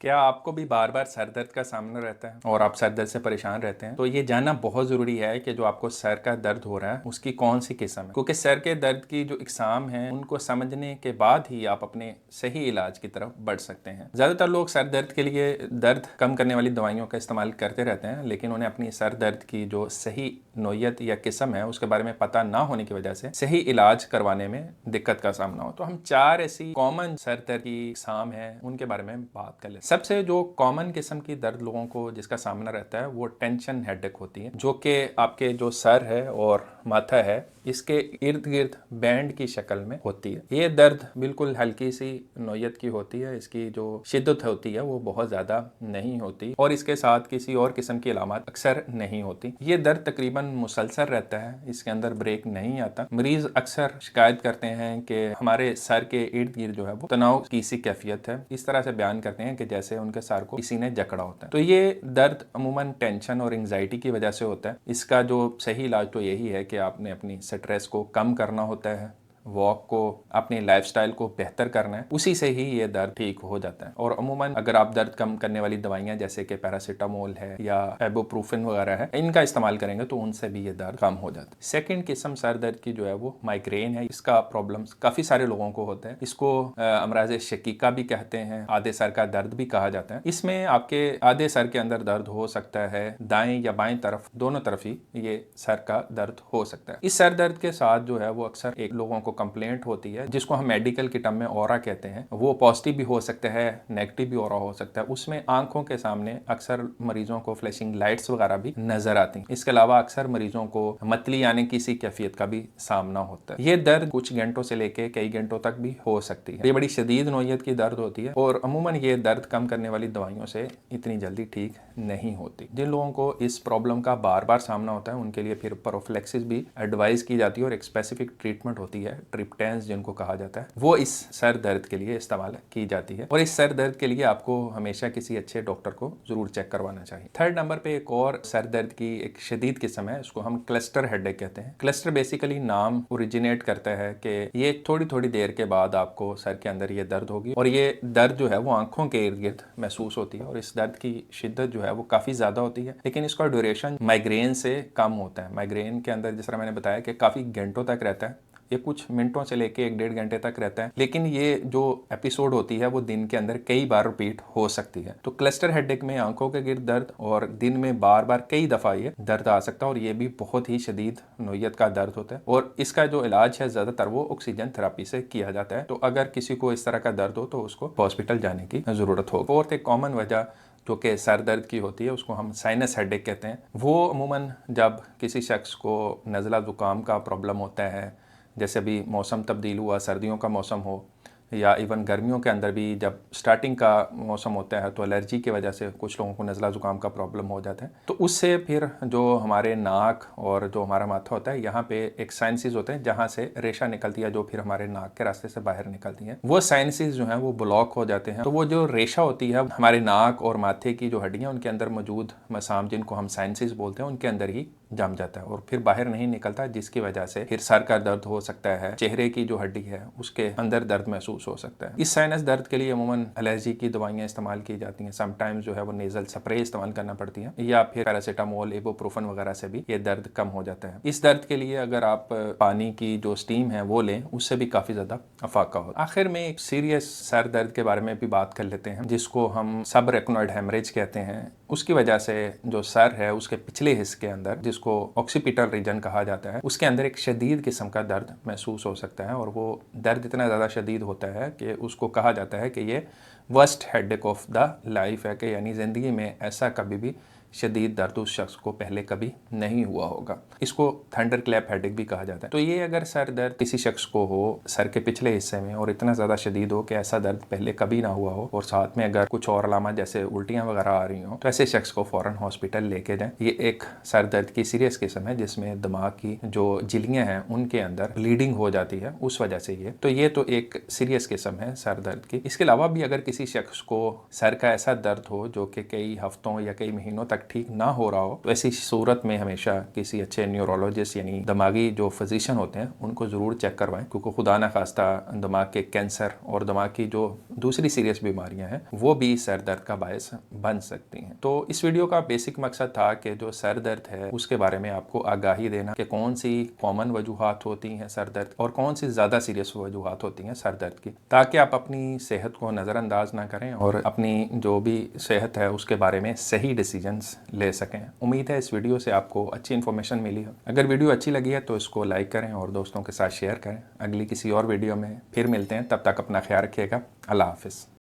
क्या आपको भी बार बार सर दर्द का सामना रहता है और आप सर दर्द से परेशान रहते हैं? तो ये जानना बहुत ज़रूरी है कि जो आपको सर का दर्द हो रहा है उसकी कौन सी किस्म है, क्योंकि सर के दर्द की जो इकसाम है उनको समझने के बाद ही आप अपने सही इलाज की तरफ बढ़ सकते हैं। ज़्यादातर लोग सर दर्द के लिए दर्द कम करने वाली दवाइयों का इस्तेमाल करते रहते हैं, लेकिन उन्हें अपनी सर दर्द की जो सही नोयत या किस्म है उसके बारे में पता ना होने की वजह से सही इलाज करवाने में दिक्कत का सामना हो। तो हम 4 ऐसी कॉमन सर दर्द की इकसाम है उनके बारे में बात कर लेते हैं। सबसे जो कॉमन किस्म की दर्द लोगों को जिसका सामना रहता है वो टेंशन हेडेक होती है, जो कि आपके जो सर है और माथा है इसके इर्द गिर्द बैंड की शक्ल में होती है। ये दर्द बिल्कुल हल्की सी नोयत की होती है, इसकी जो शिद्दत होती है वो बहुत ज़्यादा नहीं होती और इसके साथ किसी और किस्म की अलामत अक्सर नहीं होती। ये दर्द तकरीबन मुसलसल रहता है, इसके अंदर ब्रेक नहीं आता। मरीज अक्सर शिकायत करते हैं कि हमारे सर के इर्द गिर्द जो है वो तनाव की सी कैफियत है, इस तरह से बयान करते हैं कि जैसे उनके सर को किसी ने जकड़ा होता है। तो ये दर्द अमूमन टेंशन और एंजाइटी की वजह से होता है। इसका जो सही इलाज तो यही है कि आपने अपनी स्ट्रेस को कम करना होता है, वॉक को, अपनी लाइफस्टाइल को बेहतर करना है, उसी से ही ये दर्द ठीक हो जाता है। और अमूमन अगर आप दर्द कम करने वाली दवाइयां जैसे कि पैरासीटामोल है या इबुप्रोफेन वगैरह है इनका इस्तेमाल करेंगे तो उनसे भी ये दर्द कम हो जाता है। सेकंड किस्म सर दर्द की जो है वो माइग्रेन है। इसका प्रॉब्लम काफ़ी सारे लोगों को होता है। इसको अमराज शकीका भी कहते हैं, आधे सर का दर्द भी कहा जाता है। इसमें आपके आधे सर के अंदर दर्द हो सकता है, दाएं या बाएं तरफ, दोनों तरफ ही ये सर का दर्द हो सकता है। इस सर दर्द के साथ जो है वो अक्सर एक लोगों को कंप्लेंट होती है जिसको हम मेडिकल की टर्म में ऑरा कहते हैं। वो पॉजिटिव भी हो सकता है, नेगेटिव भी ऑरा हो सकता है। उसमें आंखों के सामने अक्सर मरीजों को फ्लैशिंग लाइट्स वगैरह भी नजर आती हैं। इसके अलावा अक्सर मरीजों को मतली आने की सी कैफियत का भी सामना होता है। ये दर्द कुछ घंटों से लेके कई घंटों तक भी हो सकती है। ये बड़ी शदीद नोयत की दर्द होती है और अमूमन ये दर्द कम करने वाली दवाइयों से इतनी जल्दी ठीक नहीं होती। जिन लोगों को इस प्रॉब्लम का बार बार सामना होता है उनके लिए फिर प्रोफिलैक्सिस भी एडवाइस की जाती है और एक स्पेसिफिक ट्रीटमेंट होती है, ट्रिप्टेंस जिनको कहा जाता है, वो इस सर दर्द के लिए इस्तेमाल की जाती है। और इस सर दर्द के लिए आपको हमेशा किसी अच्छे डॉक्टर को जरूर चेक करवाना चाहिए। थर्ड नंबर पे एक और सर दर्द की एक शदीद किस्म है, उसको हम क्लस्टर हेडेक कहते हैं। क्लस्टर बेसिकली नाम ओरिजिनेट करता है कि ये थोड़ी थोड़ी देर के बाद आपको सर के अंदर ये दर्द होगी और ये दर्द जो है वो आंखों के इर्द गिर्द महसूस होती है और इस दर्द की शिद्दत जो है वो काफ़ी ज़्यादा होती है, लेकिन इसका ड्यूरेशन माइग्रेन से कम होता है। माइग्रेन के अंदर जिस तरह मैंने बताया कि काफ़ी घंटों तक रहता है, ये कुछ मिनटों से लेके 1-1.5 घंटे तक रहता है, लेकिन ये जो एपिसोड होती है वो दिन के अंदर कई बार रिपीट हो सकती है। तो क्लस्टर हेडेक में आंखों के गिर्द दर्द और दिन में बार बार कई दफ़ा ये दर्द आ सकता है और ये भी बहुत ही शदीद नोयत का दर्द होता है और इसका जो इलाज है ज़्यादातर वो ऑक्सीजन थेरेपी से किया जाता है। तो अगर किसी को इस तरह का दर्द हो तो उसको हॉस्पिटल जाने की ज़रूरत हो। फोर्थ एक कॉमन वजह जो कि सर दर्द की होती है उसको हम साइनस हेडेक कहते हैं। वो अमूमन जब किसी शख्स को नज़ला ज़ुकाम का प्रॉब्लम होता है, जैसे अभी मौसम तब्दील हुआ, सर्दियों का मौसम हो या इवन गर्मियों के अंदर भी जब स्टार्टिंग का मौसम होता है तो एलर्जी की वजह से कुछ लोगों को नज़ला ज़ुकाम का प्रॉब्लम हो जाता है। तो उससे फिर जो हमारे नाक और जो हमारा माथा होता है यहाँ पे एक साइनसेस होते हैं जहाँ से रेशा निकलती है जो फिर हमारे नाक के रास्ते से बाहर निकलती है। वो साइनसेस जो हैं वो ब्लॉक हो जाते हैं। तो वो जो रेशा होती है हमारे नाक और माथे की जो हड्डियाँ उनके अंदर मौजूद मसाम जिनको हम साइनसेस बोलते हैं उनके अंदर ही जम जाता है और फिर बाहर नहीं निकलता, जिसकी वजह से फिर सर का दर्द हो सकता है, चेहरे की जो हड्डी है उसके अंदर दर्द महसूस हो सकता है। इस साइनस दर्द के लिए अमूमन एलर्जी की दवाइयां इस्तेमाल की जाती हैं। समटाइम्स जो है वो नेजल स्प्रे इस्तेमाल करना पड़ती है या फिर पैरासीटामोल, इबुप्रोफेन वगैरह से भी ये दर्द कम हो जाता है। इस दर्द के लिए अगर आप पानी की जो स्टीम है वो लें उससे भी काफ़ी ज़्यादा अफाका हो। आखिर में एक सीरियस सर दर्द के बारे में भी बात कर लेते हैं जिसको हम सबरेक्नोइड हेमरेज कहते हैं। उसकी वजह से जो सर है उसके पिछले हिस्से के अंदर, जिसको ऑक्सीपिटल रीजन कहा जाता है, उसके अंदर एक शदीद किस्म का दर्द महसूस हो सकता है और वो दर्द इतना ज़्यादा शदीद होता है कि उसको कहा जाता है कि ये worst headache of the life है, कि यानी ज़िंदगी में ऐसा कभी भी शदीद दर्द उस शख्स को पहले कभी नहीं हुआ होगा। इसको थंडर क्लैप हेडेक भी कहा जाता है। तो ये अगर सर दर्द किसी शख्स को हो सर के पिछले हिस्से में और इतना ज़्यादा शदीद हो कि ऐसा दर्द पहले कभी ना हुआ हो और साथ में अगर कुछ और अलामत जैसे उल्टियाँ वगैरह आ रही हो तो ऐसे शख्स को फ़ौरन हॉस्पिटल लेके जाएं। ये एक सर दर्द की सीरियस किस्म है जिसमें दिमाग की जो झिल्लियाँ हैं उनके अंदर ब्लीडिंग हो जाती है उस वजह से ये तो एक सीरियस किस्म है सर दर्द की। इसके अलावा भी अगर किसी शख्स को सर का ऐसा दर्द हो जो कि कई हफ्तों या कई महीनों तक ठीक ना हो रहा हो तो ऐसी सूरत में हमेशा किसी अच्छे न्यूरोलॉजिस्ट यानी दिमागी जो फिजिशियन होते हैं उनको ज़रूर चेक करवाएं, क्योंकि खुदा ना खास्ता दिमाग के कैंसर और दिमाग की जो दूसरी सीरियस बीमारियां हैं वो भी सर दर्द का बायस बन सकती हैं। तो इस वीडियो का बेसिक मकसद था कि जो सर दर्द है उसके बारे में आपको आगाही देना कि कौन सी कॉमन वजूहात होती हैं सर दर्द और कौन सी ज़्यादा सीरियस वजूहात होती हैं सर दर्द की, ताकि आप अपनी सेहत को नज़रअंदाज ना करें और अपनी जो भी सेहत है उसके बारे में सही डिसीजंस ले सकें। उम्मीद है इस वीडियो से आपको अच्छी इन्फॉर्मेशन मिली हो। अगर वीडियो अच्छी लगी है तो इसको लाइक करें और दोस्तों के साथ शेयर करें। अगली किसी और वीडियो में फिर मिलते हैं, तब तक अपना ख्याल रखिएगा। अल्लाह हाफिज़।